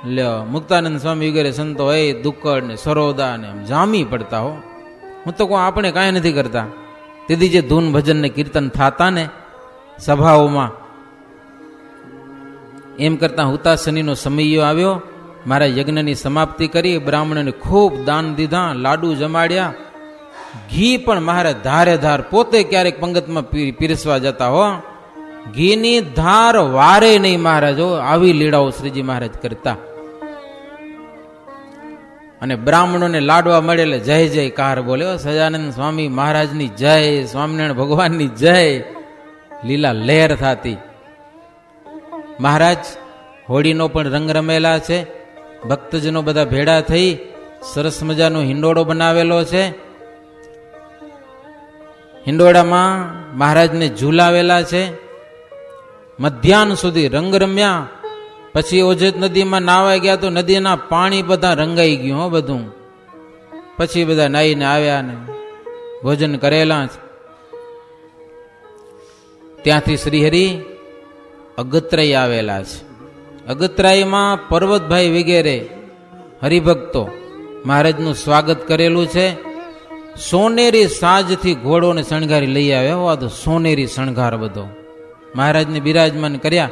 લ્યો મુક્તાનંદ સ્વામી વગેરે સંતો હોય દુક્કડ ને સરોદા ને જામી પડતા હો. હું તો કહું આપણે કાંઈ નથી કરતા. તેથી જે ધૂન ભજન ને કીર્તન થાતા ને સભાઓમાં, એમ કરતા હુતાશનીનો સમય આવ્યો. મારા યજ્ઞની સમાપ્તિ કરી, બ્રાહ્મણને ખૂબ દાન દીધા, લાડુ જમાડ્યા, ઘી પણ મહારાજ ધારે ધાર પોતે ક્યારેક પંગતમાં પીરસવા જતા હો. ઘીની ધાર વારે નહીં મહારાજ હો. આવી લીલાઓ શ્રીજી મહારાજ કરતા. અને બ્રાહ્મણોને લાડવા મળે એટલે જય જયકાર બોલ્યો. સજાનંદ સ્વામી મહારાજની જય, સ્વામિનારાયણ ભગવાનની જય, લીલા લહેર થતી. મહારાજ હોળીનો પણ રંગ રમેલા છે. ભક્તજનો બધા ભેળા થઈ સરસ મજાનો હિંડોળો બનાવેલો છે. હિંડોળામાં મહારાજને ઝૂલાવેલા છે. મધ્યાહન સુધી રંગ રમ્યા. પછી ઓજત નદીમાં નાવા ગયા તો નદીના પાણી બધા રંગાઈ ગયું હો બધું. પછી બધા નાઈને આવ્યા ને ભોજન કરેલા. ત્યાંથી શ્રીહરિ અગત્રાઈ આવેલા છે. અગત્રાઈમાં પર્વતભાઈ વગેરે હરિભક્તો મહારાજનું સ્વાગત કરેલું છે. સોનેરી સાજથી ઘોડોને શણગારી લઈ આવ્યા. આ તો સોનેરી શણગાર બધો મહારાજને બિરાજમાન કર્યા.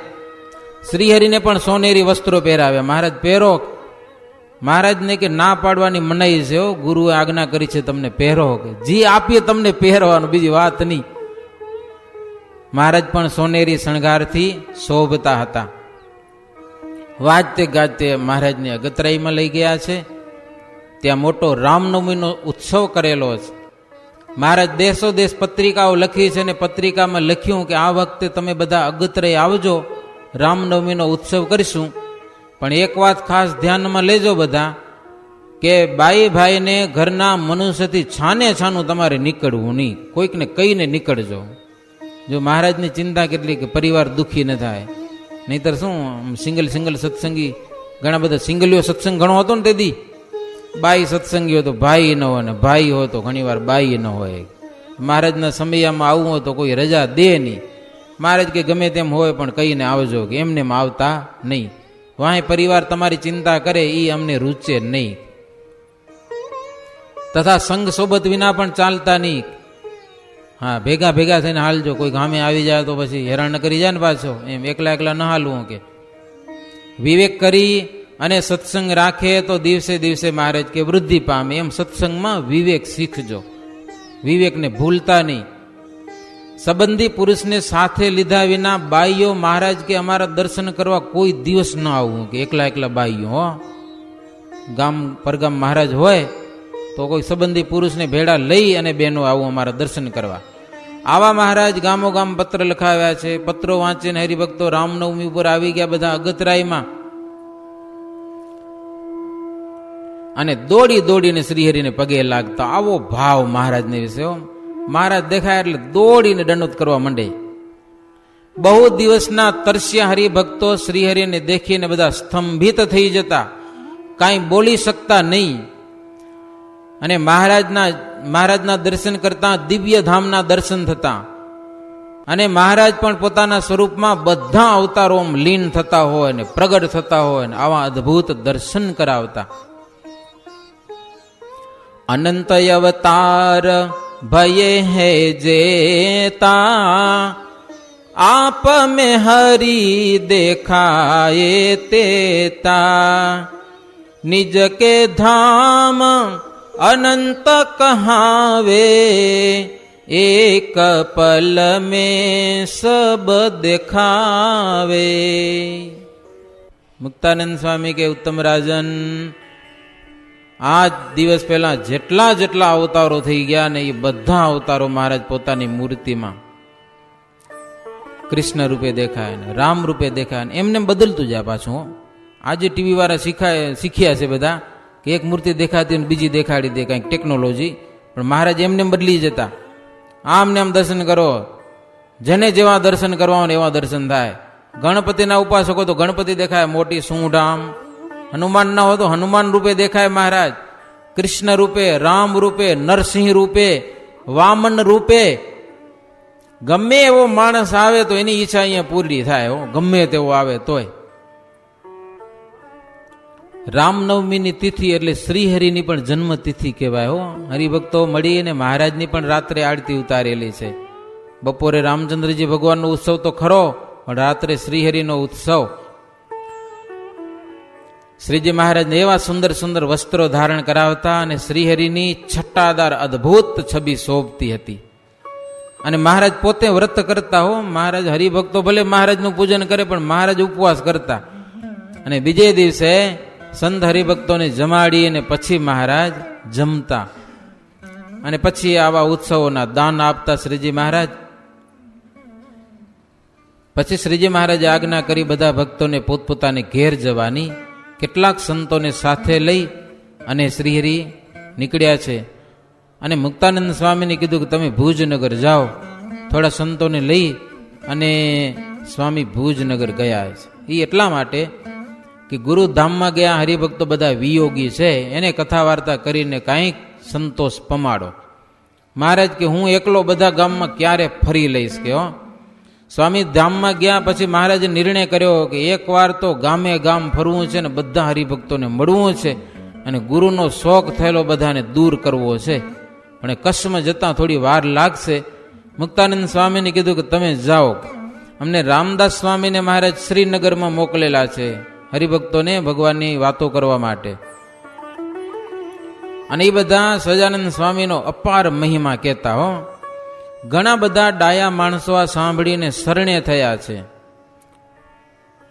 શ્રીહરિને પણ સોનેરી વસ્ત્રો પહેરાવ્યા. મહારાજ પહેરો. મહારાજને કે ના પાડવાની મનાઈ છે. ગુરુએ આજ્ઞા કરી છે તમને પહેરો. કે જી આપીએ તમને પહેરવાનું, બીજી વાત નહીં. મહારાજ પણ સોનેરી શણગારથી શોભતા હતા. વાજતે ગાજતે મહારાજને અગત્રાઈમાં લઈ ગયા છે. ત્યાં મોટો રામનવમીનો ઉત્સવ કરેલો છે. મહારાજ દેશો દેશ પત્રિકાઓ લખી છે ને પત્રિકામાં લખ્યું કે આ વખતે તમે બધા અગત્રાઈ આવજો, રામનવમીનો ઉત્સવ કરીશું. પણ એક વાત ખાસ ધ્યાનમાં લેજો બધા, કે બાઈ ભાઈને ઘરના મનુષ્યથી છાને છાનું તમારે નીકળવું નહીં. કોઈકને કહીને નીકળજો. જો મહારાજની ચિંતા કેટલી કે પરિવાર દુઃખી ન થાય. નહીતર શું સિંગલ સત્સંગી, ઘણા બધા સિંગલીઓ સત્સંગ ઘણો હતો ને તેથી બાઈ સત્સંગી હોય તો ભાઈ ન હોય, ને ભાઈ હોય તો ઘણી વાર બાઈ ન હોય. મહારાજના સમયમાં આવવું હોય તો કોઈ રજા દે નહીં. મહારાજ કે ગમે તેમ હોય પણ કહીને આવજો, કે એમને આવતા નહીં. વાંહે પરિવાર તમારી ચિંતા કરે એ અમને રૂચે નહીં. તથા સંઘ સોબત વિના પણ ચાલતા નહીં. હા, ભેગા થઈને હાલજો. કોઈ ગામે આવી જાય તો પછી હેરાન ન કરી જાય ને પાછો. એમ એકલા ન હાલવું. કે વિવેક કરી અને સત્સંગ રાખે તો દિવસે દિવસે મહારાજ કે વૃદ્ધિ પામે. એમ સત્સંગમાં વિવેક શીખજો, વિવેકને ભૂલતા નહીં. સંબંધી પુરુષને સાથે લીધા વિના બાઈઓ મહારાજ કે અમારા દર્શન કરવા કોઈ દિવસ ન આવવું. કે એકલા બાઈઓ હો. ગામ પરગામ મહારાજ હોય તો કોઈ સંબંધી પુરુષને ભેળા લઈ અને બહેનો આવું અમારા દર્શન કરવા. આવા મહારાજ ગામો ગામ પત્ર લખાવ્યા છે. પત્રો વાંચીને હરિભક્તો રામનવમી ઉપર આવી ગયા બધા અગત્રાઈમાં. અને દોડીને શ્રીહરિને પગે લાગતા. આવો ભાવ મહારાજને વિશે. મહારાજ દેખાય એટલે દોડીને દંડવત કરવા માંડે. બહુ દિવસના તરસ્યા હરિભક્તો શ્રીહરિને દેખીને બધા સ્તંભિત થઈ જતા, કાંઈ બોલી શકતા નહીં. અને મહારાજના દર્શન કરતા દિવ્ય ધામના દર્શન થતા. અને મહારાજ પણ પોતાના સ્વરૂપમાં બધા અવતારોમાં લીન થતા હોય ને પ્રગટ થતા હોય ને આવા અદ્ભુત દર્શન કરાવતા. અનંત અવતાર ભયે હે જેતા, આપ में हरि देखाए तेता, निज के धाम अनंत कहावे, एक पल में सब देखावे. મુક્તાનંદ સ્વામી કે ઉત્તમ રાજન, આ દિવસ પહેલા જેટલા અવતારો થઈ ગયા ને એ બધા અવતારો મહારાજ પોતાની મૂર્તિમાં કૃષ્ણ રૂપે દેખાય ને રામ રૂપે દેખાય ને એમને બદલતું જાય પાછું. આજે ટીવી વાળા શીખ્યા છે બધા કે એક મૂર્તિ દેખાતી ને બીજી દેખાડી દે, કંઈક ટેકનોલોજી. પણ મહારાજ એમને બદલી જતા. આમને આમ દર્શન કરો, જેને જેવા દર્શન કરવા એવા દર્શન થાય. ગણપતિના ઉપાસકો તો ગણપતિ દેખાય મોટી સૂંઢ આમ, હનુમાન ના હોય તો હનુમાન રૂપે દેખાય મહારાજ, કૃષ્ણ રૂપે, રામ રૂપે, નરસિંહ રૂપે, વામન રૂપે. ગમે એવો માણસ આવે તો એની ઈચ્છા અહીંયા પૂરી થાય. ગમે તેવો આવે તોય રામનવમીની તિથિ એટલે શ્રીહરિની પણ જન્મ તિથિ કહેવાય હો. હરિભક્તો મળીને મહારાજની પણ રાત્રે આરતી ઉતારેલી છે. બપોરે રામચંદ્રજી ભગવાનનો ઉત્સવ તો ખરો, પણ રાત્રે શ્રીહરિનો ઉત્સવ. શ્રીજી મહારાજને એવા સુંદર સુંદર વસ્ત્રો ધારણ કરાવતા અને શ્રીહરિની છટ્ટાદાર અદ્ભુત છબી શોભતી હતી. અને મહારાજ પોતે વ્રત કરતા હો. મહારાજ હરિભક્તો ભલે મહારાજનું પૂજન કરે, પણ મહારાજ ઉપવાસ કરતા. અને બીજે દિવસે સંત હરિભક્તોને જમાડી અને પછી મહારાજ જમતા. અને પછી આવા ઉત્સવોના દાન આપતા શ્રીજી મહારાજ. પછી શ્રીજી મહારાજે આજ્ઞા કરી બધા ભક્તોને પોતપોતાને ઘેર જવાની. કેટલાક સંતોને સાથે લઈ અને શ્રીહરિ નીકળ્યા છે. અને મુક્તાનંદ સ્વામીને કીધું કે તમે ભુજનગર જાઓ. થોડા સંતોને લઈ અને સ્વામી ભુજનગર ગયા છે. એ એટલા માટે કે ગુરુધામમાં ગયા હરિભક્તો બધા વિયોગી છે, એને કથા વાર્તા કરીને કાંઈક સંતોષ પમાડો. મહારાજ કે હું એકલો બધા ગામમાં ક્યારે ફરી લઈશ કે હો. સ્વામી ધામમાં ગયા પછી મહારાજે નિર્ણય કર્યો કે એકવાર તો ગામે ગામ ફરવું છે ને બધા હરિભક્તોને મળવું છે અને ગુરુનો શોખ થયેલો બધાને દૂર કરવો છે. પણ કચ્છમાં જતાં થોડી વાર લાગશે. મુક્તાનંદ સ્વામીને કીધું કે તમે જાઓ. અમને રામદાસ સ્વામીને મહારાજ શ્રીનગરમાં મોકલેલા છે હરિભક્તોને ભગવાનની વાતો કરવા માટે. અને એ બધા સહજાનંદ સ્વામીનો અપાર મહિમા કહેતા હો. ઘણા બધા ડાયા માણસો આ સાંભળીને શરણે થયા છે.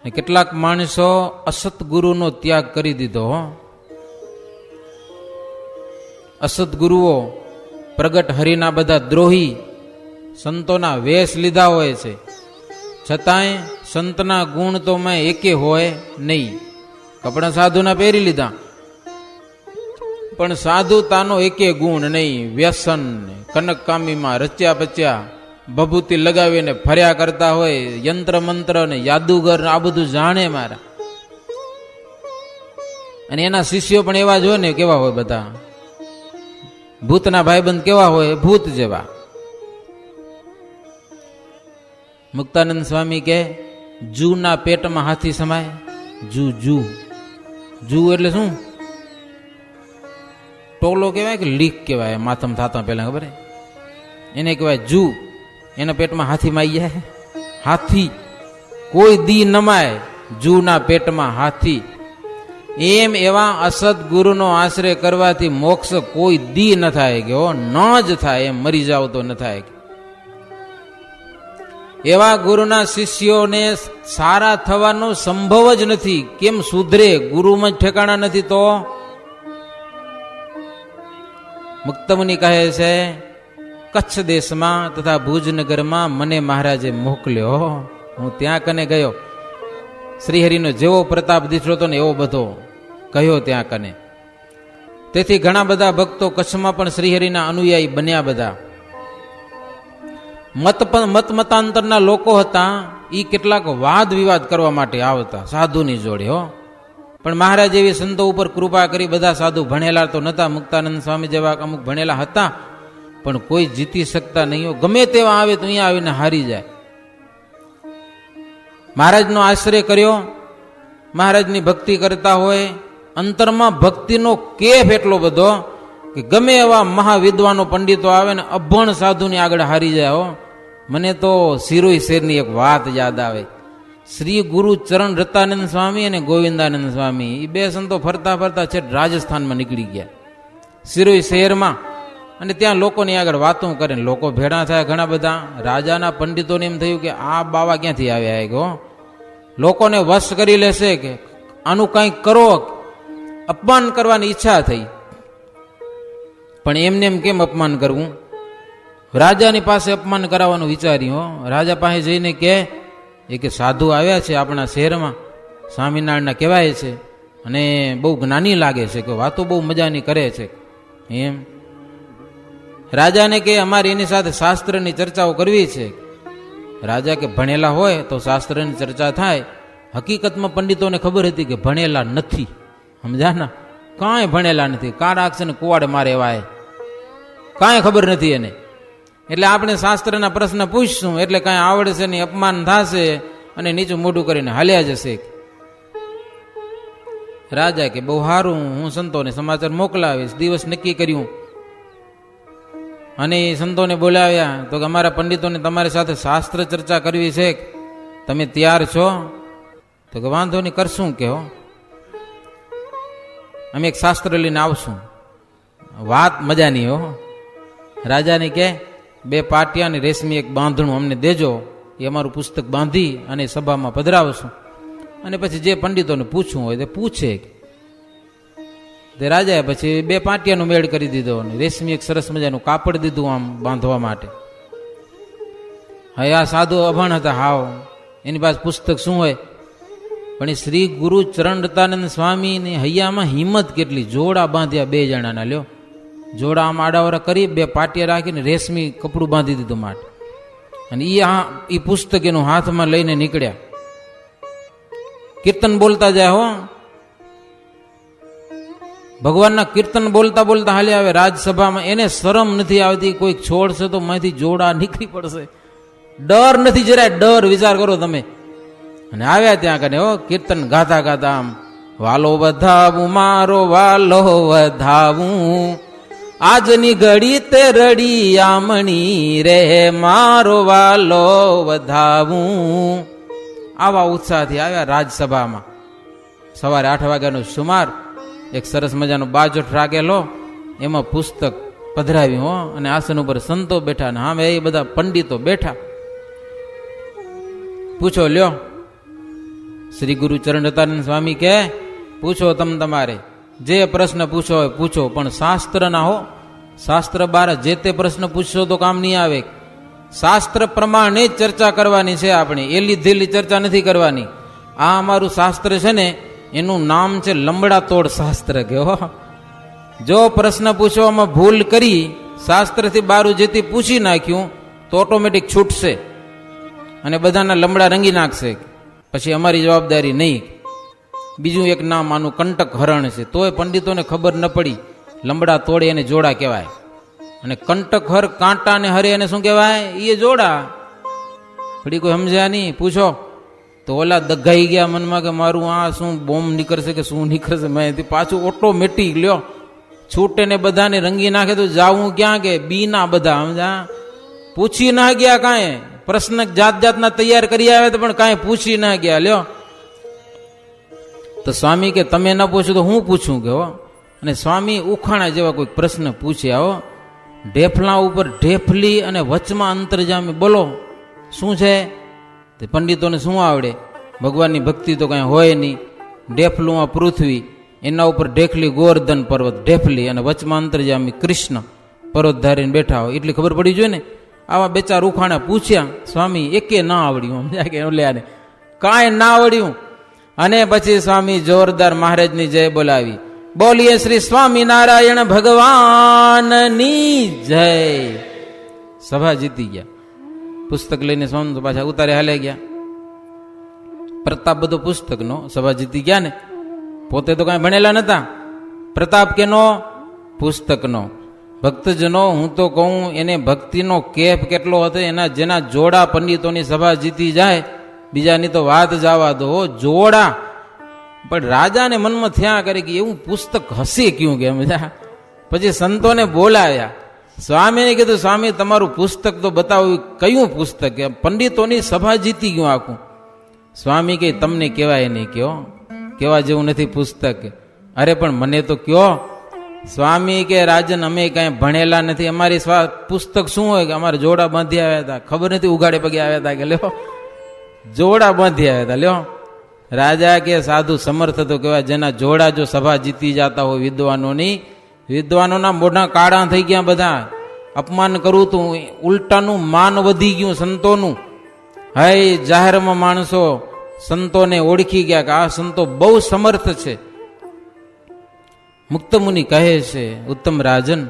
કેટલાક માણસો અસતગુરુનો ત્યાગ કરી દીધો હો. અસતગુરુઓ પ્રગટ હરિના બધા દ્રોહી સંતોના વેશ લીધા હોય છે, છતાંય સંતના ગુણ તો મેં એકે હોય નહીં. કપડા સાધુના પહેરી લીધા, પણ સાધુતાનો એકે ગુણ નહીં. વ્યસન કનકકામીમાં રચ્યા પચ્યા ભભૂતિ લગાવીને ફર્યા કરતા હોય. યંત્ર મંત્ર ને જાદુગર આ બધું જાણે મારા. અને એના શિષ્યો પણ એવા જ હોય ને. કેવા હોય બધા? ભૂતના ભાઈબંધ કેવા હોય? ભૂત જેવા. મુક્તાનંદ સ્વામી કે જૂના પેટમાં હાથી સમાય. જૂ જૂ જૂ એટલે શું? ટોલો કહેવાય કે લીક કહેવાય? માથમ થતા પહેલા ખબર એને કહેવાય જૂ. એના પેટમાં હાથી માઈ જાય. હાથી કોઈ દી નમાય, જૂના પેટમાં હાથી. એમ એવા અસદ ગુરુનો આશ્રય કરવાથી મોક્ષ કોઈ દી ન થાય કે હો, ન જ થાય. એમ મરી જાવ તો ન થાય. એવા ગુરુના શિષ્યોને સારા થવાનો સંભવ જ નથી. કેમ સુધરે? ગુરુમાં જ ઠેકાણા નથી. તો મુક્તમુનિ કહે છે કચ્છ દેશમાં તથા ભુજનગરમાં મને મહારાજે મોકલ્યો. હું ત્યાં કને ગયો. શ્રીહરિનો જેવો પ્રતાપ દીઠો હતો ને એવો બધો કહ્યો ત્યાં કને. તેથી ઘણા બધા ભક્તો કચ્છમાં પણ શ્રીહરિના અનુયાયી બન્યા. બધા મતાંતરના લોકો હતા. એ કેટલાક વાદ વિવાદ કરવા માટે આવતા સાધુની જોડે હો. પણ મહારાજ એવી સંતો ઉપર કૃપા કરી. બધા સાધુ ભણેલા તો નતા. મુક્તાનંદ સ્વામી જેવા અમુક ભણેલા હતા, પણ કોઈ જીતી શકતા નહીં. ગમે તેવા આવે તો અહીંયા આવીને હારી જાય. મહારાજનો આશ્રય કર્યો. મહારાજની ભક્તિ કરતા હોય. અંતરમાં ભક્તિનો કેફ એટલો બધો કે ગમે એવા મહાવિદ્વાનો પંડિતો આવે ને અભણ સાધુની આગળ હારી જાય હો. મને તો સિરોઈ શેરની એક વાત યાદ આવે. શ્રી ગુરુ ચરણ રતાનંદ સ્વામી અને ગોવિંદાનંદ સ્વામી એ બે સંતો ફરતા ફરતા છે રાજસ્થાનમાં નીકળી ગયા, સિરોઈ શહેરમાં. અને ત્યાં લોકોની આગળ વાતો કરે. લોકો ભેળા થયા ઘણા બધા. રાજાના પંડિતોને એમ થયું કે આ બાવા ક્યાંથી આવ્યા ગો, લોકોને વશ કરી લેશે કે આનું કંઈક કરો. અપમાન કરવાની ઈચ્છા થઈ. પણ એમને એમ કેમ અપમાન કરવું? રાજાની પાસે અપમાન કરાવવાનું વિચાર્યું. રાજા પાસે જઈને કે સાધુ આવ્યા છે આપણા શહેરમાં, સ્વામિનારાયણના કહેવાય છે અને બહુ જ્ઞાની લાગે છે, કે વાતો બહુ મજાની કરે છે. એમ રાજાને કે અમારે એની સાથે શાસ્ત્રની ચર્ચાઓ કરવી છે. રાજા કે ભણેલા હોય તો શાસ્ત્રની ચર્ચા થાય. હકીકતમાં પંડિતોને ખબર હતી કે ભણેલા નથી. સમજાના? કાંઈ ભણેલા નથી. કાર રાખશે ને કુવાડે મારે એવા કાંઈ ખબર નથી એને. એટલે આપણે શાસ્ત્રના પ્રશ્ન પૂછશું એટલે કાંઈ આવડશે નહીં, અપમાન થશે અને નીચું મોઢું કરીને હાલ્યા જશે. રાજા કે બહુ સારું, હું સંતોને સમાચાર મોકલાવીશ. દિવસ નક્કી કર્યું અને એ સંતોને બોલાવ્યા તો કે અમારા પંડિતોને તમારી સાથે શાસ્ત્ર ચર્ચા કરવી છે, તમે તૈયાર છો? તો કે વાંધો નહીં, કરશું કે હો, અમે એક શાસ્ત્ર લઈને આવશું. વાત મજાની હો. રાજાને કે 2 પાટિયા અને રેશમી એક બાંધણું અમને દેજો, એ અમારું પુસ્તક બાંધી અને સભામાં પધરાવશું, અને પછી જે પંડિતોને પૂછવું હોય તે પૂછે. તે રાજાએ પછી 2 પાટિયાનો મેળ કરી દીધો અને રેશમી એક સરસ મજાનું કાપડ દીધું આમ બાંધવા માટે. હવે આ સાધુ અભણ હતા હાવ, એની પાસે પુસ્તક શું હોય, પણ એ શ્રી ગુરુ ચરણરતાનંદ સ્વામીની હૈયામાં હિંમત કેટલી, જોડા બાંધ્યા 2 જણાના. લ્યો, જોડા આમ આડાવરા કરી 2 પાટિયા રાખીને રેશમી કપડું બાંધી દીધું માટે, અને એ પુસ્તક એનું હાથમાં લઈને નીકળ્યા. કીર્તન બોલતા જાય હો, ભગવાનના કીર્તન બોલતા બોલતા હાલ્યા આવે રાજસભામાં. એને શરમ નથી આવતી, કોઈક છોડશે તો માંથી જોડા નીકળી પડશે, ડર નથી જરાય, ડર. વિચાર કરો તમે. અને આવ્યા ત્યાં કને હો, કીર્તન ગાતા ગાતા આમ, વાલો વધાવું મારો વાલો વધાવું, આજની ઘડી તે રડી આમણી રે, મારો વાલો વધાવું. આવા ઉત્સાહથી આવ્યા રાજસભામાં. સવારે 8 વાગ્યાનો સુમાર, એક સરસ મજાનો બાજોઠ રાખેલો, એમાં પુસ્તક પધરાવ્યું હો, અને આસન ઉપર સંતો બેઠા ને સામે એ બધા પંડિતો બેઠા. પૂછો લ્યો, શ્રી ગુરુ ચરણરતાનંદ સ્વામી કે પૂછો તમારે જે પ્રશ્ન પૂછો હોય પૂછો, પણ શાસ્ત્ર ના હો. શાસ્ત્ર બાર જે તે પ્રશ્ન પૂછશો તો કામ નહીં આવે. શાસ્ત્ર પ્રમાણે જ ચર્ચા કરવાની છે આપણે, એલી ધીલી ચર્ચા નથી કરવાની. આ અમારું શાસ્ત્ર છે ને, એનું નામ છે લંબડા તોડ શાસ્ત્ર. કેવો જો પ્રશ્ન પૂછવામાં ભૂલ કરી, શાસ્ત્રથી બારું જેથી પૂછી નાખ્યું તો ઓટોમેટિક છૂટશે અને બધાના લંબડા રંગી નાખશે, પછી અમારી જવાબદારી નહીં. બીજું એક નામ આનું કંટક હરણ છે, તોય પંડિતોને ખબર ન પડી. લંબડા તોડે એને જોડા કહેવાય, અને કંટક હર કાંટા ને હરે એને શું કહેવાય, એ જોડા. ફરી કોઈ સમજ્યા નહીં. પૂછો તો ઓલા દગાઈ ગયા મનમાં કે મારું આ શું બોમ્બ નીકળશે કે શું નીકળશે. મેં પાછું ઓટોમેટિક લ્યો છૂટે ને બધાને રંગી નાખે તો જાવું ક્યાં, કે બીના બધા સમજા, પૂછી ના ગયા કાંઈ. પ્રશ્ન જાત જાતના તૈયાર કરી આવે તો પણ કાંઈ પૂછી ના ગયા. લ્યો તો સ્વામી કે તમે ન પૂછો તો હું પૂછું કે હો. અને સ્વામી ઉખાણા જેવા કોઈ પ્રશ્ન પૂછ્યા હો. ઢેફલા ઉપર ઢેફલી અને વચમાં અંતરજામી. બોલો શું છે? તે પંડિતોને શું આવડે? ભગવાનની ભક્તિ તો કાંઈ હોય નહીં. ઢેફલું આ પૃથ્વી, એના ઉપર ઢેખલી ગોવર્ધન પર્વત ઢેફલી, અને વચમાં અંતરજામી કૃષ્ણ પર્વત ધારીને બેઠા હોય, એટલી ખબર પડી જોઈએ ને. આવા 2-4 ઉખાણા પૂછ્યા, સ્વામી એકે ના આવડ્યું. સમજ્યા કે ઓલ્યાને કાંઈ ના આવડ્યું. અને પછી સ્વામી જોરદાર મહારાજની જય બોલાવી. બોલીએ શ્રી સ્વામિનારાયણ ભગવાનની જય. સભા જીતી ગયા. પુસ્તક લઈને સ્વામી પાછા ઉતારે હાલે ગયા. પ્રતાપ બધો પુસ્તકનો, સભા જીતી ગયા ને. પોતે તો કાંઈ ભણેલા નતા. પ્રતાપ કેનો? પુસ્તકનો. ભક્તજનો, હું તો કહું એને ભક્તિનો કેફ કેટલો હતો. એના જેના જોડા પંડિતોની સભા જીતી જાય, બીજાની તો વાત જવા દો, જોડા. પણ રાજાને મનમાં થયા કરે કે એવું પુસ્તક હશે ક્યું કે. પછી સંતોને બોલાવ્યા. સ્વામીને કીધું, સ્વામી તમારું પુસ્તક તો બતાવ્યું. કયું પુસ્તક? પંડિતોની સભા જીતી ગયું આખું. સ્વામી કે તમને કહેવાય નહીં, કયો કેવા જેવું નથી પુસ્તક. અરે પણ મને તો કયો. સ્વામી કે રાજન અમે કાંઈ ભણેલા નથી, અમારી પુસ્તક શું હોય કે અમારે જોડા બાંધી આવ્યા હતા, ખબર નથી ઉગાડે પગે આવ્યા હતા કે લ્યો જોડા બાંધી આવ્યા હતા. લ્યો રાજા કે સાધુ સમર્થ તો કહેવાય, જેના જોડા જો સભા જીતી જતા હોય વિદ્વાનોની, વિદ્વાનોના મોઢા કાળા થઈ ગયા. બધા અપમાન કરું તું, ઉલટાનું માન વધી ગયું સંતોનું. હાય જાહેરમાં માણસો સંતોને ઓળખી ગયા કે આ સંતો બહુ સમર્થ છે. મુક્ત મુનિ કહે છે, ઉત્તમ રાજન,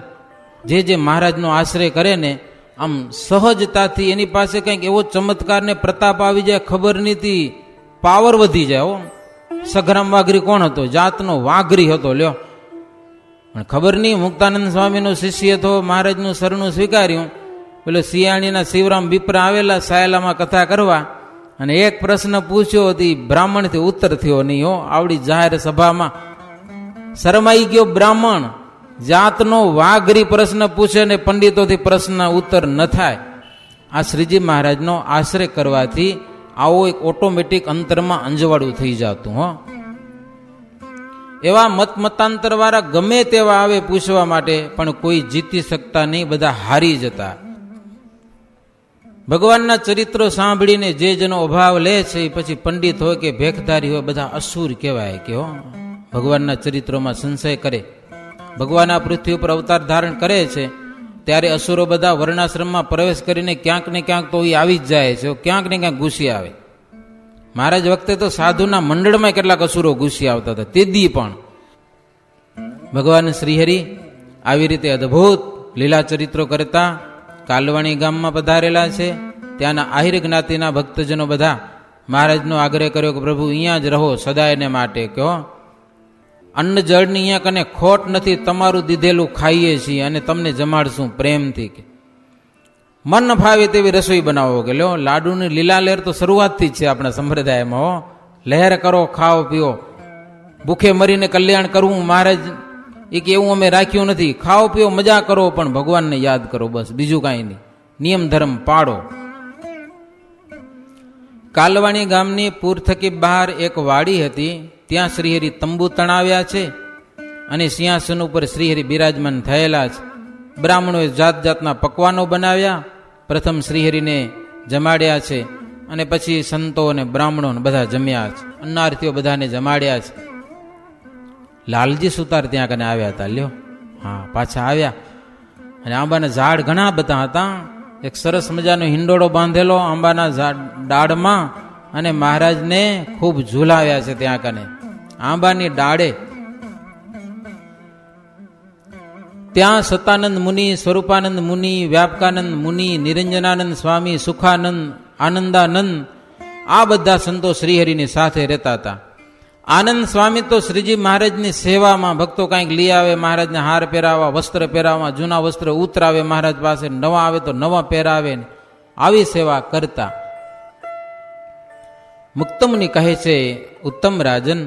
જે મહારાજનો આશ્રય કરે ને, આમ સહજતાથી એની પાસે કંઈક એવો ચમત્કાર ને પ્રતાપ આવી જાય, ખબર નથી, પાવર વધી જાય. સઘરામ વાઘરી કોણ હતો? જાતનો વાઘરી હતો. લ્યો પણ ખબર નહીં, મુક્તાનંદ સ્વામીનો શિષ્ય હતો, મહારાજનું શરણું સ્વીકાર્યું. પેલો સિયાણીના શિવરામ બિપ્રા આવેલા સાયલામાં કથા કરવા, અને એક પ્રશ્ન પૂછ્યો હતી, બ્રાહ્મણથી ઉત્તર થયો નહીં હો. આવડી જાહેર સભામાં શરમાઈ ગયો બ્રાહ્મણ. જાતનો વાઘરી પ્રશ્ન પૂછે ને પંડિતોથી પ્રશ્ન ઉત્તર ન થાય. આ શ્રીજી મહારાજનો આશ્રય કરવાથી આવો એક ઓટોમેટિક અંતરમાં અંજવાળું થઈ જતું. હો, એવા મતાંતર વાળા ગમે તેવા આવે પૂછવા માટે, પણ કોઈ જીતી શકતા નહીં, બધા હારી જતા. ભગવાનના ચરિત્રો સાંભળીને જે જેનો અભાવ લે છે, પછી પંડિત હોય કે ભેખધારી હોય, બધા અસુર કહેવાય. કે હો, ભગવાનના ચરિત્રોમાં સંશય કરે. ભગવાન આ પૃથ્વી ઉપર અવતાર ધારણ કરે છે ત્યારે અસુરો બધા વર્ણાશ્રમમાં પ્રવેશ કરીને ક્યાંક ને ક્યાંક તો એ આવી જ જાય છે, ક્યાંક ને ક્યાંક ઘૂસી આવે. મહારાજ વખતે તો સાધુના મંડળમાં કેટલાક અસુરો ઘૂસી આવતા હતા. તેદી પણ ભગવાન શ્રીહરિ આવી રીતે અદ્ભુત લીલા ચરિત્રો કરતા કાલવાણી ગામમાં પધારેલા છે. ત્યાંના આહિર જ્ઞાતિના ભક્તજનો બધા મહારાજનો આગ્રહ કર્યો કે પ્રભુ અહીંયા જ રહો સદાયને માટે. કહો, અન્ન જળની અહીંયા કને ખોટ નથી, તમારું દીધેલું ખાઈએ છીએ અને તમને જમાડશું પ્રેમથી. કે મન ફાવે તેવી રસોઈ બનાવો. કે લ્યો, લાડુની લીલા લહેર તો શરૂઆતથી જ છે આપણા સંપ્રદાયમાં. હો, લહેર કરો, ખાઓ પીઓ, ભૂખે મરીને કલ્યાણ કરવું મહારાજ એ કે એવું અમે રાખ્યું નથી. ખાઓ પીઓ, મજા કરો, પણ ભગવાનને યાદ કરો, બસ, બીજું કાંઈ નહીં. નિયમ ધર્મ પાડો. કાલવાણી ગામની પૂર થકી બહાર એક વાડી હતી. ત્યાં શ્રીહરિ તંબુ તણાવ્યા છે અને સિંહાસન ઉપર શ્રીહરિ બિરાજમાન થયેલા છે. બ્રાહ્મણોએ જાત જાતના પકવાનો બનાવ્યા. પ્રથમ શ્રીહરિને જમાડ્યા છે અને પછી સંતો અને બ્રાહ્મણો બધા જમ્યા છે. અન્નાર્થીઓ બધાને જમાડ્યા છે. લાલજી સુતાર ત્યાં કને આવ્યા હતા. લ્યો, હા, પાછા આવ્યા. અને આંબાના ઝાડ ઘણા બધા હતા. એક સરસ મજાનો હિંડોળો બાંધેલો આંબાના ડાળમાં, અને મહારાજને ખૂબ ઝુલાવ્યા છે ત્યાં કને આંબાની ડાળે. ત્યાં સતાનંદ મુનિ, સ્વરૂપાનંદ મુનિ, વ્યાપકાનંદ મુનિ, નિરંજનાનંદ સ્વામી, સુખાનંદ, આનંદાનંદ, આ બધા સંતો શ્રીહરિની સાથે રહેતા હતા. આનંદ સ્વામી તો શ્રીજી મહારાજની સેવામાં, ભક્તો કંઈક લઈ આવે, મહારાજને હાર પહેરાવવા, વસ્ત્ર પહેરાવવા, જૂના વસ્ત્ર ઉતરાવે મહારાજ પાસે, નવા આવે તો નવા પહેરાવે, આવી સેવા કરતા. મુક્તમુનિ કહે છે, ઉત્તમ રાજન,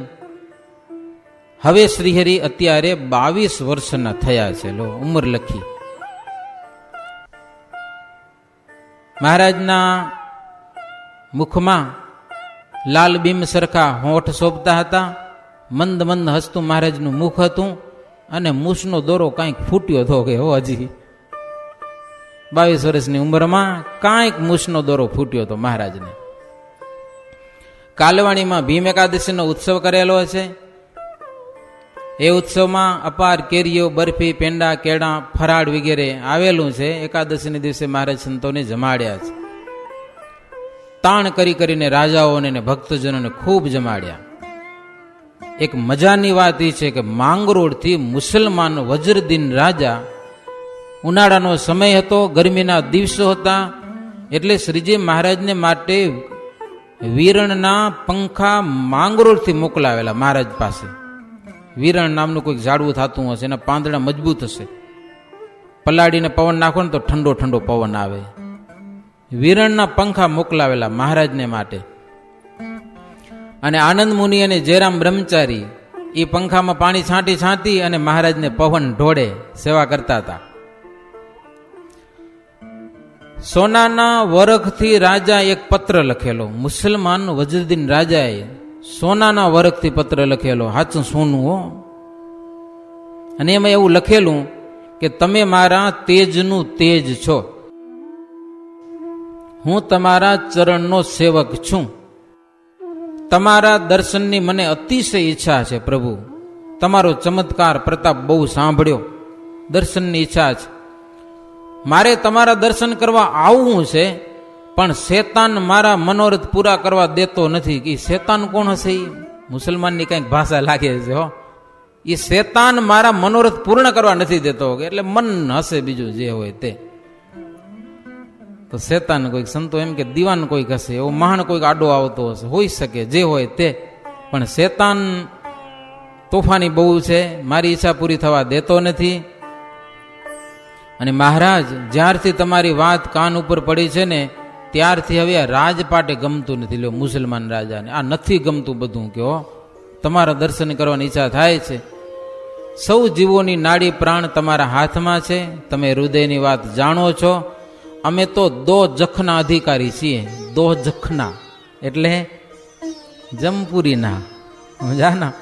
હવે શ્રીહરિ અત્યારે 22 વર્ષના થયા છે. લો, ઉંમર લખી. મહારાજના મુખમાં લાલ બીમ સરખા હોઠ શોભતા હતા. મંદ મંદ હસતું મહારાજનું મુખ હતું અને મૂછનો દોરો કાંઈક ફૂટ્યો હતો. કે હો, હજી 22 વર્ષની ઉંમરમાં કાંઈક મૂછનો દોરો ફૂટ્યો હતો મહારાજને. કાલવાણીમાં ભીમ એકાદશીનો ઉત્સવ કરેલો છે. એ ઉત્સવમાં અપાર કેરીઓ, બરફી, પેંડા, કેળા, ફરાળ વગેરે આવેલું છે. એકાદશીને દિવસે મહારાજ સંતોને જમાડ્યા છે. તાણ કરી કરીને રાજાઓને ને ભક્તજનોને ખૂબ જમાડ્યા. એક મજાની વાત એ છે કે માંગરોળથી મુસલમાન વજ્રદીન રાજા, ઉનાળાનો સમય હતો, ગરમીના દિવસો હતા, એટલે શ્રીજી મહારાજને માટે વીરણના પંખા માંગરોળથી મોકલાવેલા મહારાજ પાસે. વીરણ નામનું કોઈક ઝાડવું થતું હશે, એના પાંદડા મજબૂત હશે, પલાળીને પવન નાખો ને તો ઠંડો ઠંડો પવન આવે. વીરણના પંખા મોકલાવેલા મહારાજને માટે. અને આનંદ મુનિ અને જયરામ બ્રહ્મચારી એ પંખામાં પાણી છાંટી છાંટી અને મહારાજને પવન ઢોળે સેવા કરતા હતા. સોનાના વરખથી રાજા એક પત્ર લખેલો. મુસલમાન વજ્રદીન રાજાએ સોનાના વરખથી પત્ર લખેલો, હાચું સોનું હો. અને એમાં એવું લખેલું કે તમે મારા તેજનું તેજ છો, હું તમારા ચરણનો સેવક છું, તમારા દર્શનની મને અતિશય ઈચ્છા છે પ્રભુ, તમારો ચમત્કાર પ્રતાપ બહુ સાંભળ્યો, દર્શનની ઈચ્છા છે, મારે તમારા દર્શન કરવા આવવું છે, પણ શેતાન મારા મનોરથ પૂરા કરવા દેતો નથી. કે શેતાન કોણ હશે? એ મુસલમાનની કંઈક ભાષા લાગે છે હો. એ શેતાન મારા મનોરથ પૂર્ણ કરવા નથી દેતો, એટલે મન હશે બીજું જે હોય તે. તો શેતાન કોઈક સંતો એમ કે દીવાન કોઈક હશે, એવો મહાન કોઈક આડો આવતો હશે, હોઈ શકે જે હોય તે. પણ શેતાન તોફાની બહુ છે, મારી ઈચ્છા પૂરી થવા દેતો નથી. અને મહારાજ જ્યારથી તમારી વાત કાન ઉપર પડી છે ને ત્યારથી હવે આ રાજપાટે ગમતું નથી. લ્યો મુસલમાન રાજાને આ નથી ગમતું બધું કે તમારા દર્શન કરવાની ઈચ્છા થાય છે. સૌ જીવોની નાડી પ્રાણ તમારા હાથમાં છે, તમે હૃદયની વાત જાણો છો. અમે તો દો જખના અધિકારી છીએ. દો જખના એટલે જમપુરીના, સમજાના?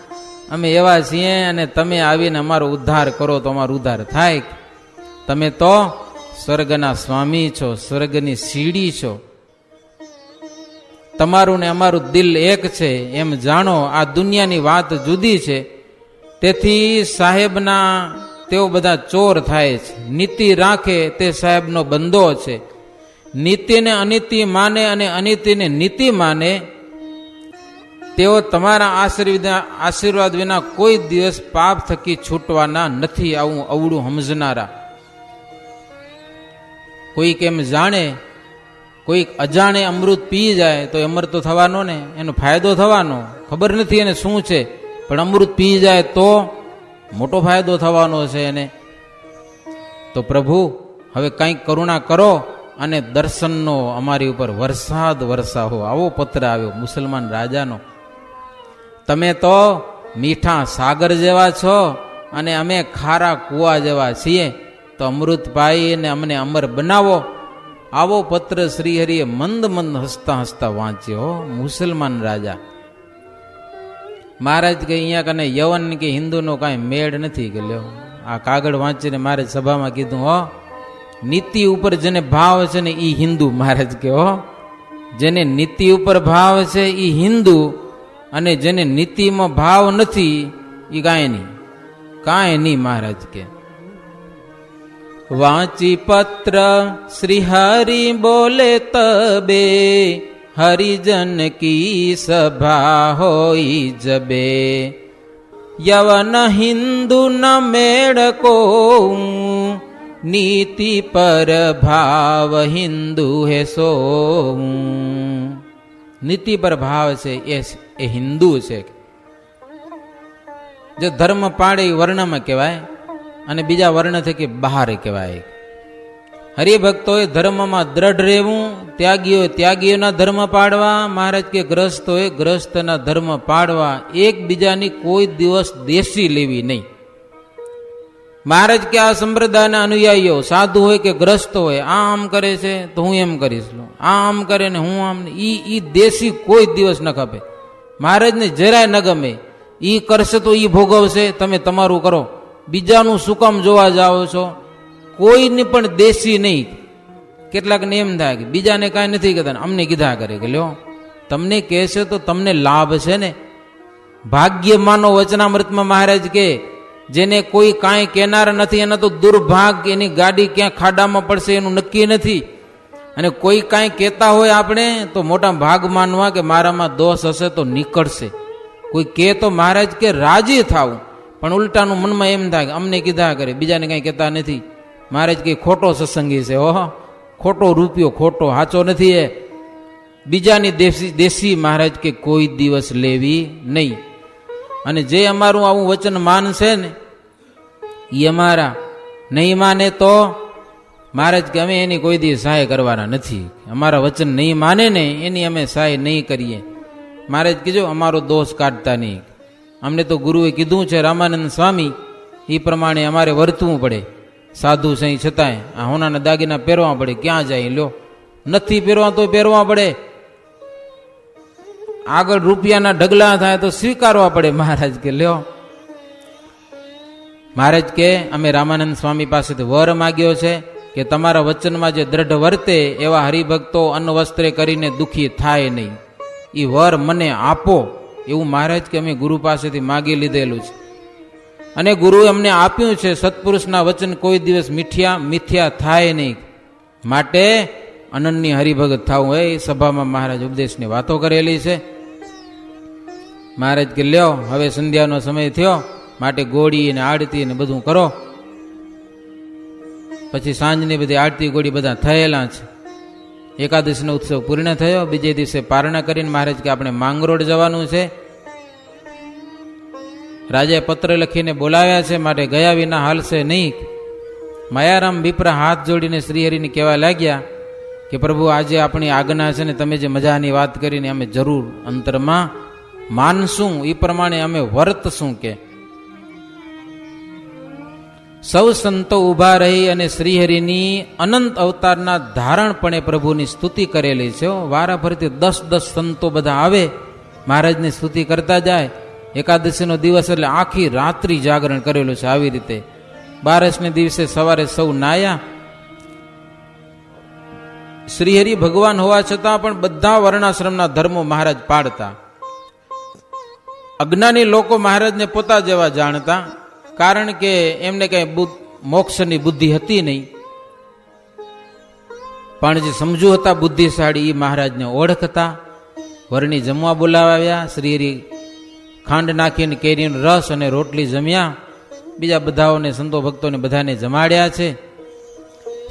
અમે એવા છીએ અને તમે આવીને અમારો ઉદ્ધાર કરો તો અમારો ઉદ્ધાર થાય. તમે તો સ્વર્ગના સ્વામી છો, સ્વર્ગની સીડી છો. તમારું ને અમારું દિલ એક છે એમ જાણો. આ દુનિયાની વાત જુદી છે. તેથી સાહેબના તેઓ બધા ચોર થાય છે. નીતિ રાખે તે સાહેબનો બંદો છે. નીતિને અનીતિ માને અને અનીતિને નીતિ માને તેઓ તમારા આશીર્વાદ વિના કોઈ દિવસ પાપ થકી છૂટવાના નથી. આવું અવળું સમજનારા. કોઈક એમ જાણે, કોઈક અજાણે અમૃત પી જાય તો અમર તો થવાનો ને, એનો ફાયદો થવાનો. ખબર નથી એને શું છે, પણ અમૃત પી જાય તો મોટો ફાયદો થવાનો છે એને. તો પ્રભુ હવે કંઈક કરુણા કરો અને દર્શનનો અમારી ઉપર વરસાદ વરસાવો. આવો પત્ર આવ્યો મુસલમાન રાજાનો. તમે તો મીઠા સાગર જેવા છો અને અમે ખારા કુવા જેવા છીએ, તો અમૃત પાઈને અમને અમર બનાવો. આવો પત્ર શ્રીહરિએ મંદ મંદ હસતા હસતા વાંચ્યો. મુસલમાન રાજા મહારાજ કે અહીંયા કને યવન કે હિન્દુનો કાંઈ મેળ નથી. કે લ્યો આ કાગળ વાંચીને મારે સભામાં કીધું, નીતિ ઉપર જેને ભાવ છે ને એ હિન્દુ. મહારાજ કે જેને નીતિ ઉપર ભાવ છે એ હિન્દુ, અને જેને નીતિમાં ભાવ નથી એ કાંઈ નહીં, કાંઈ નહીં. મહારાજ કે વાંચી પત્ર શ્રી હરિ બોલે તબે, હરિજન કી સભા હોઈ જબે. યવન હિન્દુ ન મેળ કો, નીતિ પર ભાવ હિન્દુ હે સો. નીતિ પર ભાવ છે એ હિન્દુ છે. જે ધર્મ પાડે એ વર્ણમાં કહેવાય અને બીજા વર્ણ થકી બહાર કહેવાય. હરિભક્તોએ ધર્મમાં દ્રઢ રહેવું, ત્યાગીઓએ ત્યાગીઓના ધર્મ પાડવા. મહારાજ કે ગ્રસ્તોએ ગ્રસ્તના ધર્મ પાડવા. એકબીજાની કોઈ દિવસ દેશી લેવી નહીં. મહારાજ કે આ સંપ્રદાયના અનુયાયીઓ સાધુ હોય કે ગ્રસ્ત હોય, આમ કરે છે તો હું એમ કરીશ, આમ કરે ને હું આમ. ઈ દેશી કોઈ દિવસ ન ખપે. મહારાજને જરાય ન ગમે. ઈ કરશે તો ઈ ભોગવશે, તમે તમારું કરો. બીજાનું શું કામ જોવા જાઓ છો? કોઈને પણ દેશી નહીં. કેટલાકને એમ થાય કે બીજાને કાંઈ નથી કહેતા, અમને કીધા કરે કે લ્યો તમને કહેશે તો તમને લાભ છે ને. ભાગ્ય માનો વચનામૃતમાં મહારાજ કે જેને કોઈ કાંઈ કહેનાર નથી એના તો દુર્ભાગ્ય. એની ગાડી ક્યાં ખાડામાં પડશે એનું નક્કી નથી. અને કોઈ કાંઈ કહેતા હોય આપણે તો મોટા ભાગ માનવા કે મારામાં દોષ હશે તો નીકળશે. કોઈ કહે તો મહારાજ કે રાજી થાવું, પણ ઉલટાનું મનમાં એમ થાય કે અમને કીધા કરે, બીજાને કાંઈ કહેતા નથી. મહારાજ કે ખોટો સત્સંગી છે. ખોટો રૂપિયો ખોટો સાચો નથી. એ બીજાની દેશી મહારાજ કે કોઈ દિવસ લેવી નહીં. અને જે અમારું આવું વચન માનશે ને એ અમારા, નહીં માને તો મહારાજ કે અમે એની કોઈ દિવસ સહાય કરવાના નથી. અમારા વચન નહીં માને ને એની અમે સહાય નહીં કરીએ. મહારાજ કીધો અમારો દોષ કાઢતા નહીં. અમને તો ગુરુએ કીધું છે રામાનંદ સ્વામી, એ પ્રમાણે અમારે વર્તવું પડે. સાધુ સહી છતાંય આ હોનાના દાગીના પહેરવા પડે. ક્યાં જાય લ્યો, નથી પહેરવા તો પહેરવા પડે. આગળ રૂપિયાના ઢગલા થાય તો સ્વીકારવા પડે. મહારાજ કે લ્યો. મહારાજ કે અમે રામાનંદ સ્વામી પાસેથી વર માગ્યો છે કે તમારા વચનમાં જે દ્રઢ વર્તે એવા હરિભક્તો અન્ન વસ્ત્રે કરીને દુઃખી થાય નહીં. એ વર મને આપો એવું મહારાજ કે અમે ગુરુ પાસેથી માગી લીધેલું છે. અને ગુરુએ અમને આપ્યું છે સત્પુરુષના વચન કોઈ દિવસ મિથ્યા થાય નહીં. માટે અનન્ય હરિભગત થવું. એ સભામાં મહારાજ ઉપદેશની વાતો કરેલી છે. મહારાજ કે લ્યો હવે સંધ્યાનો સમય થયો, માટે ગોળી અને આરતી ને બધું કરો. પછી સાંજની બધી આરતી ગોળી બધા થયેલા છે. એકાદશીનો ઉત્સવ પૂર્ણ થયો. બીજે દિવસે પારણા કરીને મહારાજ કે આપણે માંગરોળ જવાનું છે. રાજાએ પત્ર લખીને બોલાવ્યા છે, માટે ગયા વિના હાલશે નહીં. માયારામ વિપ્રા હાથ જોડીને શ્રીહરિને કહેવા લાગ્યા કે કે પ્રભુ આજે આપણી આજ્ઞા છે ને તમે જે મજાની વાત કરીને અમે જરૂર અંતરમાં માનશું, એ પ્રમાણે અમે વર્તશું. કે સૌ સંતો ઊભા રહી અને શ્રીહરિની અનંત અવતારના ધારણપણે પ્રભુની સ્તુતિ કરેલી છે. વારા ફરીથી 10 સંતો બધા આવે, મહારાજની સ્તુતિ કરતા જાય. એકાદશીનો દિવસ એટલે આખી રાત્રિ જાગરણ કરેલું છે. આવી રીતે 12ને દિવસે સવારે સૌ નાયા. શ્રીહરિ ભગવાન હોવા છતાં પણ બધા વર્ણાશ્રમના ધર્મો મહારાજ પાડતા. અજ્ઞાની લોકો મહારાજને પોતા જેવા જાણતા, કારણ કે એમને કઈ મોક્ષની બુદ્ધિ હતી નહીં. પણ જે સમજુ હતા બુદ્ધિશાળી એ મહારાજને ઓળખતા. વરણી જમવા બોલાવ્યા. શ્રીહરિ ખાંડ નાખીને કેરીનો રસ અને રોટલી જમ્યા. બીજા બધાઓને સંતો ભક્તોને બધાને જમાડ્યા છે.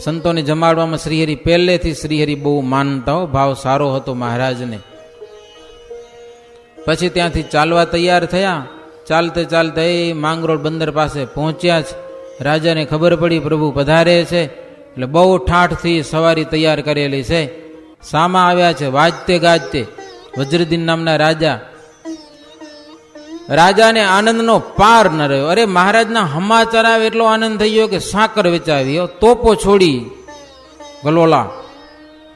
સંતોને જમાડવામાં શ્રીહરિ પહેલેથી શ્રીહરિ બહુ માનતા હો, ભાવ સારો હતો મહારાજને. પછી ત્યાંથી ચાલવા તૈયાર થયા. ચાલતે ચાલતા એ માંગરોળ બંદર પાસે પહોંચ્યા છે. રાજાને ખબર પડી પ્રભુ પધારે છે, એટલે બહુ ઠાઠથી સવારી તૈયાર કરેલી છે. સામા આવ્યા છે વાજતે ગાજતે વજ્રદીન નામના રાજા. રાજાને આનંદનો પાર ન રહ્યો. અરે મહારાજના સમાચાર આવે એટલો આનંદ થઈ ગયો કે સાકર વેચાવી, તોપો છોડી ગલોલા,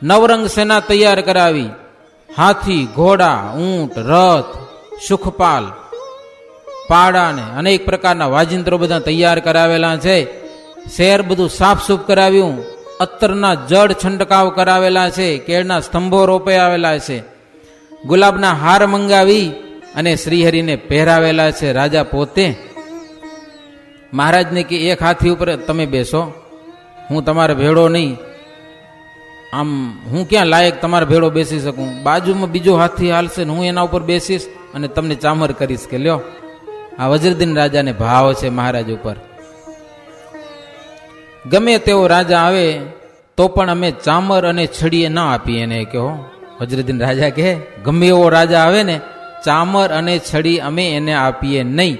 નવરંગ સેના તૈયાર કરાવી. હાથી, ઘોડા, ઊંટ, રથ, સુખપાલ, પાડા ને અનેક પ્રકારના વાજિંત્રો બધા તૈયાર કરાવેલા છે. શહેર બધું સાફસૂફ કરાવ્યું. અત્તરના જળ છંટકાવ કરાવેલા છે. કેળના સ્તંભો રોપે આવેલા છે. ગુલાબના હાર મંગાવી અને શ્રીહરિને પહેરાવેલા છે. રાજા પોતે મહારાજને કે એક હાથી ઉપર તમે બેસો, હું તમારે ભેળો નહીં. આમ હું ક્યાં લાયક તમારા ભેળો બેસી શકું? બાજુમાં બીજો હાથી હાલશે ને હું એના ઉપર બેસીશ અને તમને ચામર કરીશ. કે લ્યો, આ વજ્રદીન રાજાને ભાવ છે મહારાજ ઉપર. ગમે તેવો રાજા આવે તો પણ અમે ચામર અને છડીએ ના આપીએ એને. કહો વજ્રદીન રાજા કે ગમે એવો રાજા આવે ને, ચામર અને છડી અમે એને આપીએ નહીં.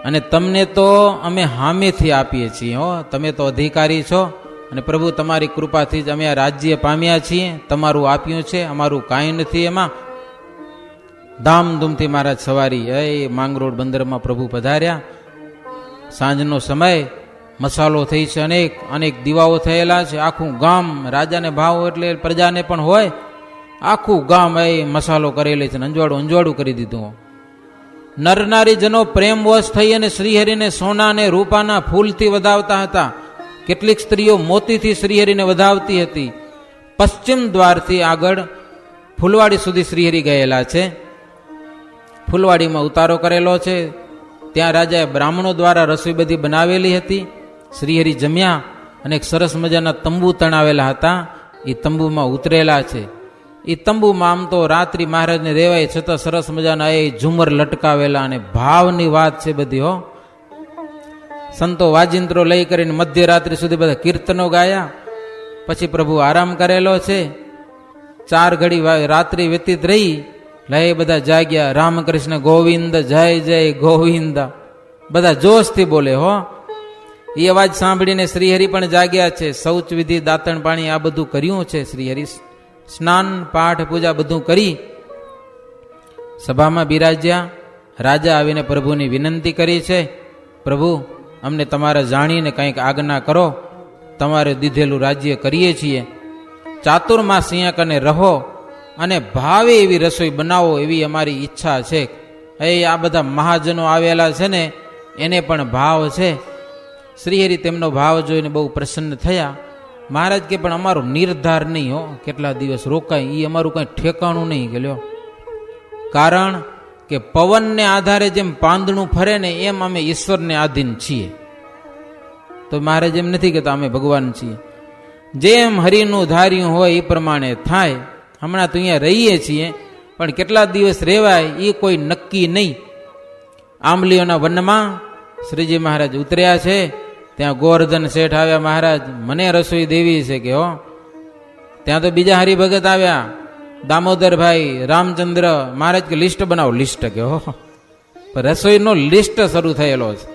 અને તમને તો અમે હામેથી આપીએ છીએ. હો, તમે તો અધિકારી છો અને પ્રભુ તમારી કૃપાથી જ અમે આ રાજ્ય પામ્યા છીએ. તમારું આપ્યું છે, અમારું કાંઈ નથી. એમાં ધામધૂમથી મહારાજ સવારી એ માંગરોળ બંદરમાં પ્રભુ પધાર્યા. સાંજનો સમય, મસાલો થઈ છે, અનેક અનેક દીવાઓ થયેલા છે. આખું ગામ, રાજાને ભાવ એટલે પ્રજાને પણ હોય, આખું ગામ એ મસાલો કરેલી છે. અંજવાળું અંજવાળું કરી દીધું. નરનારી જનો પ્રેમવશ થઈ અને શ્રીહરિને સોના અને રૂપાના ફૂલથી વધાવતા હતા. કેટલીક સ્ત્રીઓ મોતીથી શ્રીહરિને વધાવતી હતી. પશ્ચિમ દ્વારથી આગળ ફૂલવાડી સુધી શ્રીહરિ ગયેલા છે. ફૂલવાડીમાં ઉતારો કરેલો છે. ત્યાં રાજાએ બ્રાહ્મણો દ્વારા રસોઈ બધી બનાવેલી હતી. શ્રીહરિ જમ્યા અને એક સરસ મજાના તંબુ તણાવેલા હતા. એ તંબુમાં ઉતરેલા છે. એ તંબુમાં આમ તો રાત્રિ મહારાજને રહેવાય છતાં સરસ મજાના એ ઝુમર લટકાવેલા અને ભાવની વાત છે બધી. હો, સંતો વાજિંત્રો લઈ કરીને મધ્યરાત્રિ સુધી બધા કીર્તનો ગાયા. પછી પ્રભુ આરામ કરેલો છે. 4 ઘડી રાત્રિ વ્યતીત રહી. લઈ બધા જાગ્યા. રામકૃષ્ણ ગોવિંદ, જય જય ગોવિંદ, બધા જોશથી બોલે. હો, એ અવાજ સાંભળીને શ્રીહરિ પણ જાગ્યા છે. શૌચ વિધિ, દાંતણ પાણી આ બધું કર્યું છે. શ્રીહરિ સ્નાન, પાઠ, પૂજા બધું કરી સભામાં બિરાજ્યા. રાજા આવીને પ્રભુની વિનંતી કરી છે, પ્રભુ અમને તમારે જાણીને કંઈક આજ્ઞા કરો. તમારે દીધેલું રાજ્ય કરીએ છીએ. ચાતુર્માસ અહીંયા કને રહો અને ભાવે એવી રસોઈ બનાવો, એવી અમારી ઈચ્છા છે. એ આ બધા મહાજનો આવેલા છે ને, એને પણ ભાવ છે. શ્રીહરિ તેમનો ભાવ જોઈને બહુ પ્રસન્ન થયા. મહારાજ કે પણ અમારો નિર્ધાર નહીં. હો, કેટલા દિવસ રોકાય એ અમારું કંઈ ઠેકાણું નહીં. કે લ્યો, કારણ કે પવનને આધારે જેમ પાંદડું ફરે ને એમ અમે ઈશ્વરને આધીન છીએ. તો મહારાજ એમ નથી કહેતા અમે ભગવાન છીએ. જેમ હરિનું ધાર્યું હોય એ પ્રમાણે થાય. હમણાં તો અહીંયા રહીએ છીએ પણ કેટલા દિવસ રહેવાય એ કોઈ નક્કી નહીં. આંબલીઓના વનમાં શ્રીજી મહારાજ ઉતર્યા છે. ત્યાં ગોવર્ધન શેઠ આવ્યા, મહારાજ મને રસોઈ દેવી છે. કે હો, ત્યાં તો બીજા હરિભગત આવ્યા, દામોદરભાઈ, રામચંદ્ર. મહારાજ કે લિસ્ટ બનાવો. લિસ્ટ કે હો, રસોઈનો લિસ્ટ શરૂ થયેલો છે.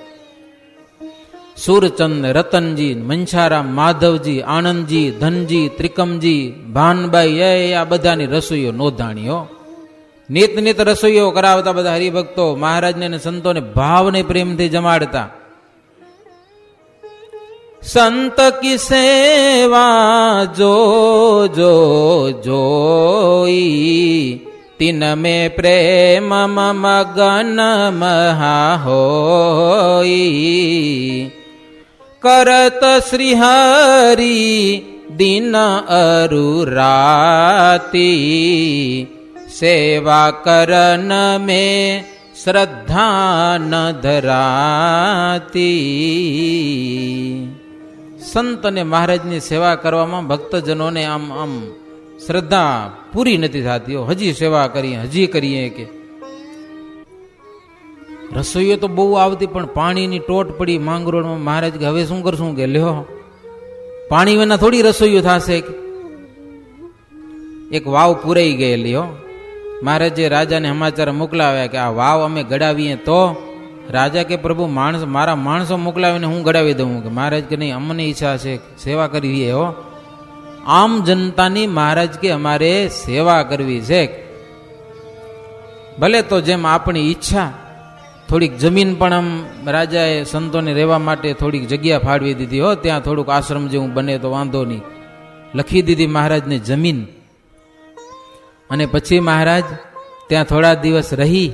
સુરચંદ, રતનજી, મંછારામ, માધવજી, આનંદજી, ધનજી, ત્રિકમજી, ભાનબાઈ, આ બધાની રસોઈઓ નોંધાણીઓ. નિત રસોઈઓ કરાવતા બધા હરિભક્તો મહારાજને અને સંતોને ભાવને પ્રેમથી જમાડતા. સંત કી સેવા જો જો જોઈ, તિન મે પ્રેમ મગન મહા હોઈ. કરત શ્રી હરિ દિન અરુ રાતી, સેવા કરન મેં શ્રદ્ધા ન ધરાતી. સંત અને મહારાજની સેવા કરવામાં ભક્તજનોને આમ શ્રદ્ધા પૂરી નથી થતી. હજી સેવા કરીએ, હજી કરીએ. કે રસોઈઓ તો બહુ આવતી, પણ પાણીની ટોટ પડી માંગરોળમાં. મહારાજ કે હવે શું કરશું? કે લ્યો, પાણી વિના થોડી રસોઈઓ થશે. એક વાવ પૂરાઈ ગયેલી હો. મહારાજે રાજાને સમાચાર મોકલાવ્યા કે આ વાવ અમે ગડાવીએ તો. રાજા કે પ્રભુ મારા માણસો મોકલાવીને હું ગડાવી દઉં? કે મહારાજ કે નહીં, અમને ઈચ્છા છે સેવા કરવી હો. આમ જનતાની મહારાજ કે અમારે સેવા કરવી છે. ભલે તો જેમ આપણી ઈચ્છા. થોડીક જમીન પણ આમ રાજાએ સંતોને રહેવા માટે થોડીક જગ્યા ફાળવી દીધી હો. ત્યાં થોડુંક આશ્રમ જેવું બને તો વાંધો નહીં. લખી દીધી મહારાજને જમીન. અને પછી મહારાજ ત્યાં થોડા દિવસ રહી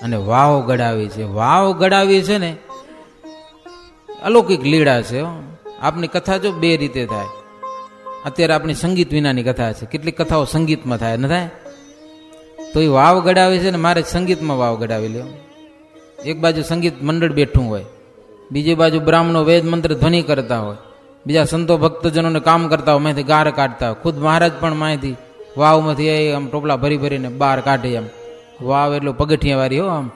અને વાવ ગડાવી છે. વાવ ગડાવી છે ને અલૌકિક લીળા છે. આપની કથા જો બે રીતે થાય. અત્યારે આપણી સંગીત વિનાની કથા છે. કેટલીક કથાઓ સંગીતમાં થાય ન થાય? તો એ વાવ ગડાવી છે ને મારે સંગીતમાં વાવ ગડાવી લ્યો. એક બાજુ સંગીત મંડળ બેઠું હોય, બીજી બાજુ બ્રાહ્મણો વેદ મંત્ર ધ્વનિ કરતા હોય, બીજા સંતો ભક્તજનોને કામ કરતા હોય, માહિતી ગાર કાઢતા હોય. ખુદ મહારાજ પણ માહિતી વાવમાંથી આમ ટોપલા ભરી ભરીને બહાર કાઢે. આમ વાવ એટલું પગથિયા વાળી હો. આમ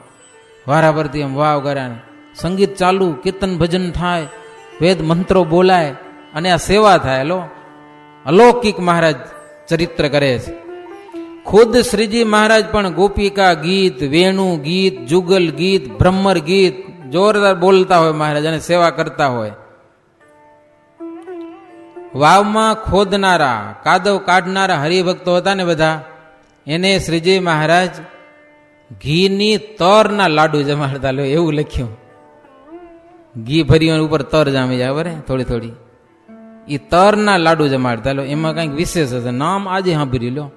વારા પરથી આમ વાવ કર્યા, સંગીત ચાલુ, કીર્તન ભજન થાય, વેદ મંત્રો બોલાય અને આ સેવા થાય. લો, અલૌકિક મહારાજ ચરિત્ર કરે છે. ખુદ શ્રીજી મહારાજ પણ ગોપિકા ગીત, વેણુ ગીત, જુગલ ગીત, બ્રહ્મર ગીત જોરદાર બોલતા હોય મહારાજ અને સેવા કરતા હોય. વાવમાં ખોદનારા, કાદવ કાઢનારા હરિભક્તો હતા ને બધા, એને શ્રીજી મહારાજ ઘીની તરના લાડુ જમાડતા. લો, એવું લખ્યું. ઘી ભર્યું ઉપર તર જામી જાય બરે થોડી થોડી. એ તરના લાડુ જમાડતા. લો, એમાં કંઈક વિશેષ હશે. નામ આજે સાંભળી લો.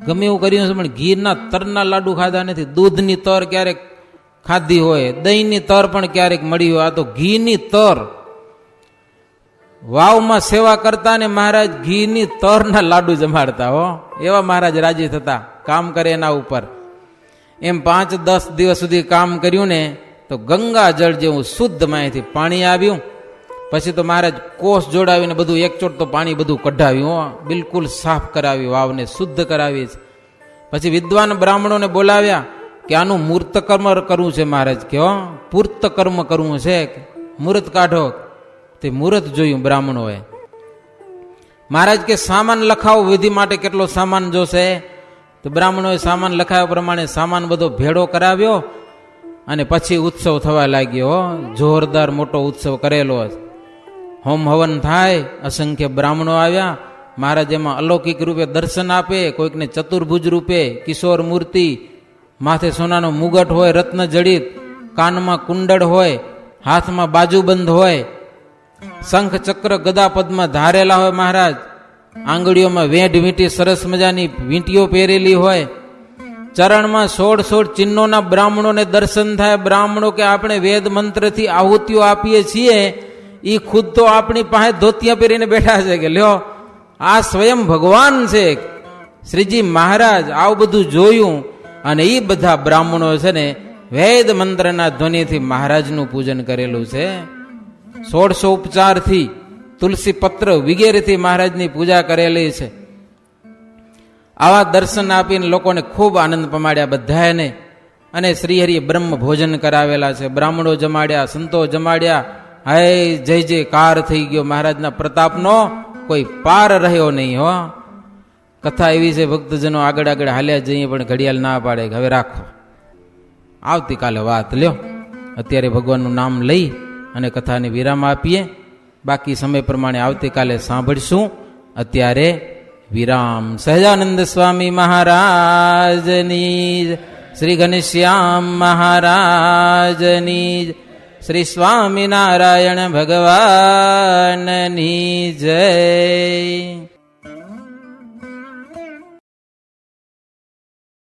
ગમે એવું કર્યું છે, પણ ઘીના તરના લાડુ ખાધા નથી. દૂધની તર ક્યારેક ખાધી હોય, દહીંની તર પણ ક્યારેક મળી હોય. આ તો ઘીની તર. વાવમાં સેવા કરતા ને મહારાજ ઘીની તરના લાડુ જમાડતા હો. એવા મહારાજ રાજી થતા કામ કરે એના ઉપર. એમ 5-10 દિવસ સુધી કામ કર્યું ને તો ગંગા જળ જેવું શુદ્ધ માહિતી પાણી આવ્યું. પછી તો મહારાજ કોષ જોડાવીને બધું એકચોટ તો પાણી બધું કઢાવ્યું. બિલકુલ સાફ કરાવી, વાવને શુદ્ધ કરાવી. પછી વિદ્વાન બ્રાહ્મણોને બોલાવ્યા કે આનું મૂર્ત કર્મ કરવું છે. મહારાજ કે પૂર્ત કર્મ કરવું છે, મુહૂર્ત કાઢો. તે મુહૂર્ત જોયું બ્રાહ્મણોએ. મહારાજ કે સામાન લખાવો, વિધિ માટે કેટલો સામાન જોશે? તો બ્રાહ્મણોએ સામાન લખાવ્યા પ્રમાણે સામાન બધો ભેળો કરાવ્યો અને પછી ઉત્સવ થવા લાગ્યો. જોરદાર મોટો ઉત્સવ કરેલો. હોમ હવન થાય, અસંખ્ય બ્રાહ્મણો આવ્યા. મહારાજ એમાં અલૌકિક રૂપે દર્શન આપે. કોઈકને ચતુર્ભુજ રૂપે કિશોર મૂર્તિ, માથે સોનાનો મુગટ હોય રત્ન જડિત, કાનમાં કુંડળ હોય, હાથમાં બાજુબંધ હોય, શંખ ચક્ર ગદા પદ્મ ધારેલા હોય. મહારાજ આંગળીઓમાં વેઢ વીંટી સરસ મજાની વીંટીઓ પહેરેલી હોય. ચરણમાં 16 ચિહ્નોના બ્રાહ્મણોને દર્શન થાય. બ્રાહ્મણો કે આપણે વેદ મંત્રથી આહુતિઓ આપીએ છીએ, એ ખુદ તો આપણી પાસે ધોતિયા પહેરીને બેઠા છે. કે લ્યો, આ સ્વયં ભગવાન છે. શ્રીજી મહારાજ આવું બધું જોયું અને એ બધા બ્રાહ્મણો છે ને વેદ મંત્રના ધ્વનિથી મહારાજનું પૂજન કરેલું છે. 1600 ઉપચારથી, તુલસી પત્ર વગેરેથી મહારાજની પૂજા કરેલી છે. આવા દર્શન આપીને લોકોને ખૂબ આનંદ પમાડ્યા બધાને. અને શ્રીહરિએ બ્રહ્મ ભોજન કરાવેલા છે. બ્રાહ્મણો જમાડ્યા, સંતો જમાડ્યા. હાય જય જયકાર થઈ ગયો. મહારાજના પ્રતાપનો કોઈ પાર રહ્યો નહીં હો. કથા એવી છે, ભક્તજનો આગળ આગળ હાલ્યા જઈએ પણ ઘડિયાળ ના પાડે કે હવે રાખો, આવતીકાલે વાત લ્યો. અત્યારે ભગવાનનું નામ લઈ અને કથાને વિરામ આપીએ. બાકી સમય પ્રમાણે આવતીકાલે સાંભળશું. અત્યારે વિરામ. સહજાનંદ સ્વામી મહારાજની, શ્રી ઘનશ્યામ મહારાજની, શ્રી સ્વામિનારાયણ ભગવાનની જય.